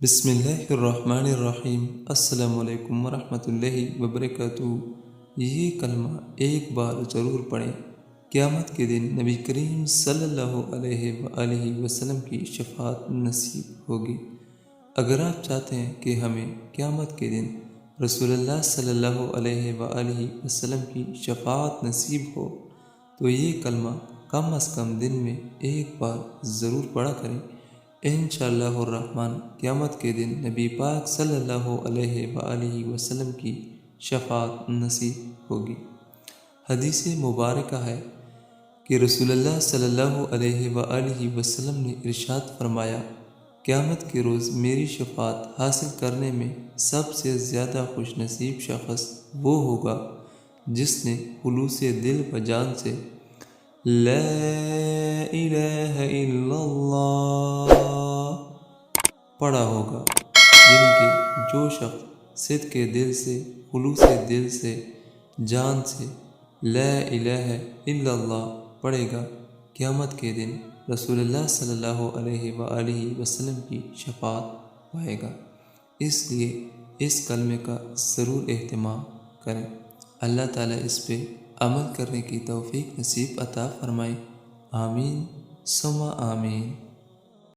بسم اللہ الرحمن الرحیم۔ السلام علیکم ورحمۃ اللہ وبرکاتہ۔ یہ کلمہ ایک بار ضرور پڑھیں، قیامت کے دن نبی کریم صلی اللہ علیہ وآلہ وسلم کی شفاعت نصیب ہوگی۔ اگر آپ چاہتے ہیں کہ ہمیں قیامت کے دن رسول اللہ صلی اللہ علیہ وآلہ وسلم کی شفاعت نصیب ہو تو یہ کلمہ کم از کم دن میں ایک بار ضرور پڑھا کریں۔ انشاءاللہ الرحمن قیامت کے دن نبی پاک صلی اللہ علیہ وآلہ وسلم کی شفاعت نصیب ہوگی۔ حدیث مبارکہ ہے کہ رسول اللہ صلی اللہ علیہ وآلہ وسلم نے ارشاد فرمایا، قیامت کے روز میری شفاعت حاصل کرنے میں سب سے زیادہ خوش نصیب شخص وہ ہوگا جس نے خلوص دل و جان سے لا الہ الا اللہ پڑھا ہوگا۔ یعنی کہ جو شخص صدق دل سے، خلوص دل سے، جان سے لا الہ الا اللہ پڑھے گا، قیامت کے دن رسول اللہ صلی اللہ علیہ وآلہ وسلم کی شفاعت پائے گا۔ اس لیے اس کلمے کا ضرور اہتمام کریں۔ اللہ تعالیٰ اس پہ عمل کرنے کی توفیق نصیب عطا فرمائے۔ آمین ثم آمین۔